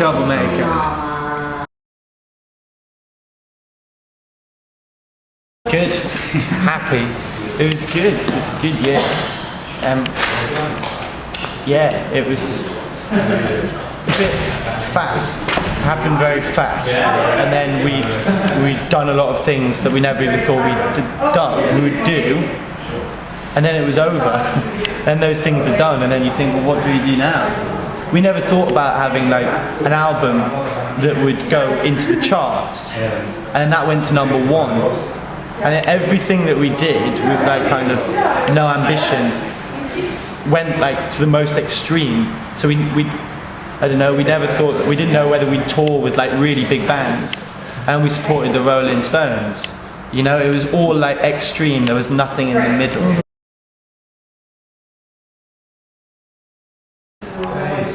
Trabolmeicher. Good. Happy. It was good. It was a good year. Yeah, it was a bit fast. It happened very fast, and then we'd done a lot of things that we never even thought we would do, and then it was over. Then those things are done, and then you think, well, what do we do now? We never thought about having like an album that would go into the charts, and that went to #1. And then everything that we did with like kind of no ambition went like to the most extreme. So we I don't know, we never thought that, we didn't know whether we'd tour with like really big bands, and we supported the Rolling Stones. You know, it was all like extreme, there was nothing in the middle.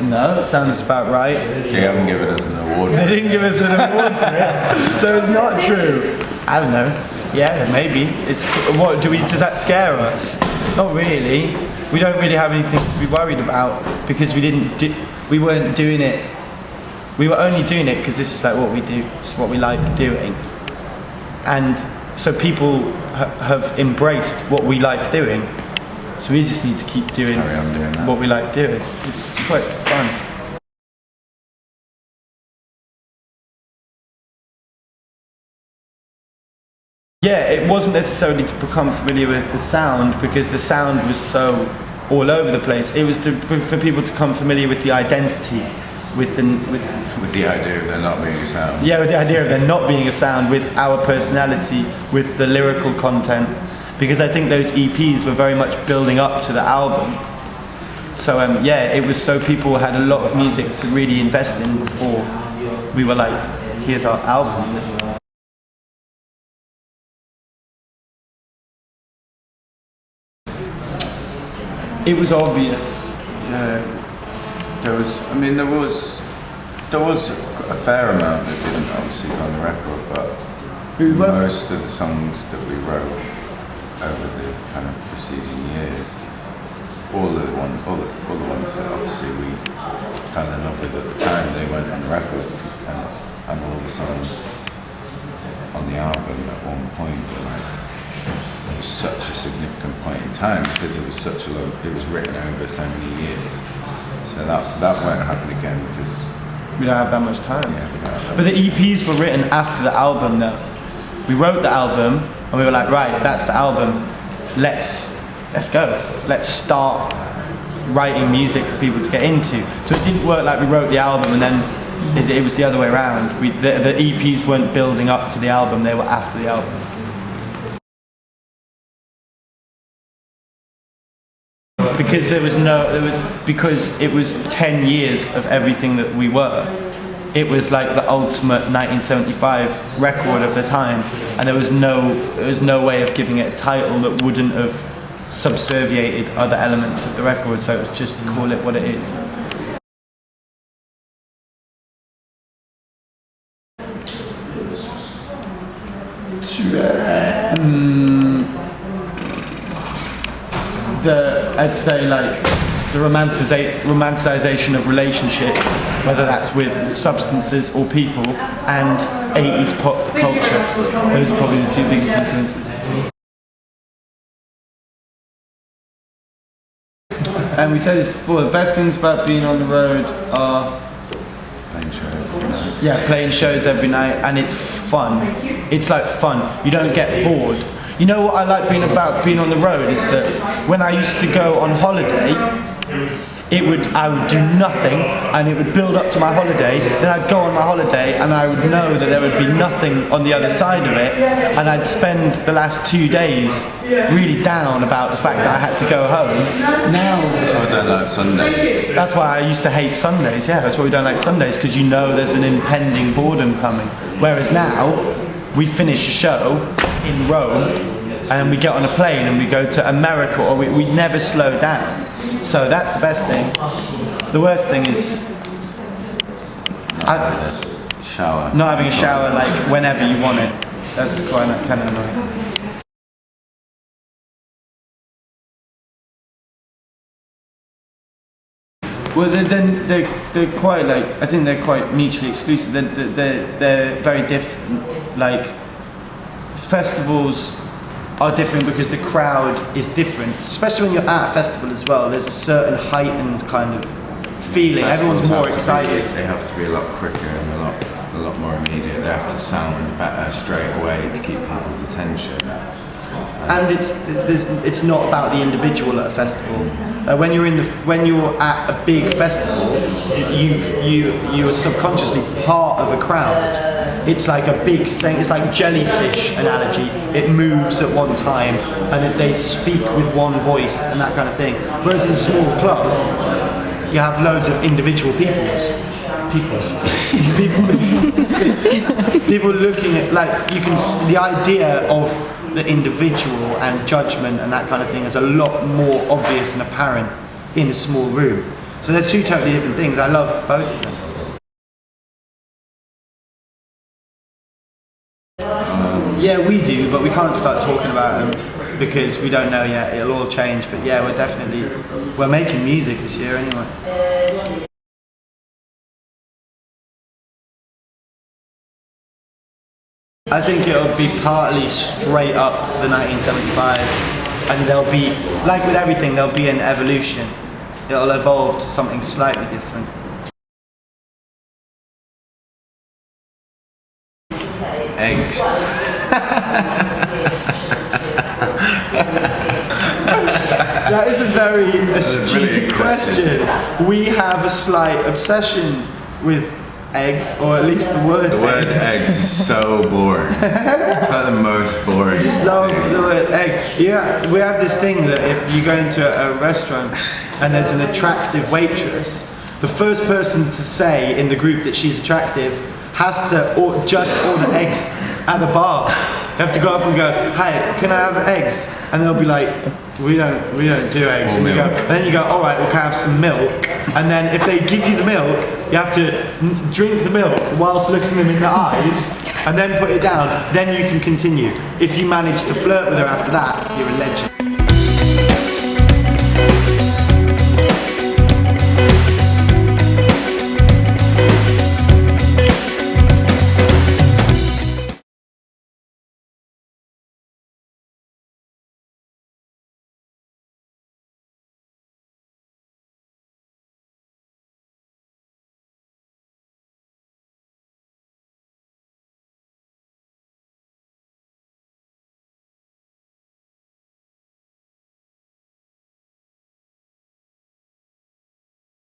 No, it sounds about right. They haven't given us an award. They didn't give us an award for it, so it's not true. I don't know. Yeah, maybe. It's what do we? Does that scare us? Not really. We don't really have anything to be worried about because we weren't doing it. We were only doing it because this is like what we do. It's what we like doing, and so people have embraced what we like doing. So we just need to keep doing what we like doing. It's quite fun. Yeah, it wasn't necessarily to become familiar with the sound because the sound was so all over the place. It was for people to become familiar with the identity, with the idea of there not being a sound. Yeah, with the idea of there not being a sound, with our personality, with the lyrical content. Because I think those EPs were very much building up to the album. So yeah, it was so people had a lot of music to really invest in before we were like, here's our album. It was obvious. Yeah, there was a fair amount that didn't obviously on the record, but most of the songs that we wrote over the kind of preceding years, all the ones that obviously we fell in love with at the time, they went on the record, and all the songs on the album at one point were like, it was such a significant point in time because it was written over so many years. So that won't happen again because we don't have that much time. Yeah, but the EPs were written after the album though. We wrote the album and we were like, right, that's the album. Let's go. Let's start writing music for people to get into. So it didn't work like we wrote the album and then it was the other way around. The EPs weren't building up to the album, they were after the album. Because because it was 10 years of everything that we were. It was like the ultimate 1975 record of the time, and there was no way of giving it a title that wouldn't have subserviated other elements of the record, so it was just call it what it is. I'd say like the romanticization of relationships, whether that's with substances or people, and 80s pop culture. Those are probably the two biggest influences. And we said this before, the best things about being on the road are playing shows every night. Yeah, playing shows every night, and it's fun. It's like fun. You don't get bored. You know what I like about being on the road is that when I used to go on holiday, I would do nothing and it would build up to my holiday, then I'd go on my holiday and I would know that there would be nothing on the other side of it, and I'd spend the last 2 days really down about the fact that I had to go home. Now, that's why I don't like Sundays. That's why I used to hate Sundays, yeah, that's why we don't like Sundays, because you know there's an impending boredom coming. Whereas now, we finish a show in Rome and we get on a plane and we go to America, or we never slow down. So that's the best thing. The worst thing is not having a shower like whenever you want it. That's quite kind of annoying. Well, they're quite like, I think they're quite mutually exclusive. They're very different. Like, festivals are different because the crowd is different. Especially when you're at a festival as well, there's a certain heightened kind of feeling. Everyone's more excited. They have to be a lot quicker and a lot more immediate. They have to sound better straight away to keep people's attention. And it's not about the individual at a festival. When you're at a big festival, you are subconsciously part of a crowd. It's like a big thing. It's like jellyfish analogy. It moves at one time, and they speak with one voice and that kind of thing. Whereas in a small club, you have loads of individual people looking at, like, you can the idea of the individual and judgment and that kind of thing is a lot more obvious and apparent in a small room. So they're two totally different things. I love both of them. Yeah, we do, but we can't start talking about them because we don't know yet. It'll all change, but yeah, we're making music this year anyway. I think it'll be partly straight up the 1975, and there'll be, like with everything, there'll be an evolution. It'll evolve to something slightly different. Eggs. That is a very astute question. We have a slight obsession with eggs, or at least the word The word eggs is so boring. It's like the most boring. Just love the word egg. Yeah, we have this thing that if you go into a restaurant and there's an attractive waitress, the first person to say in the group that she's attractive has to just order eggs at the bar. You have to go up and go, "Hi, can I have eggs?" And they'll be like, we don't do eggs." And then you go, "All right, well, can I have some milk?" And then if they give you the milk, you have to drink the milk whilst looking them in the eyes, and then put it down. Then you can continue. If you manage to flirt with her after that, you're a legend.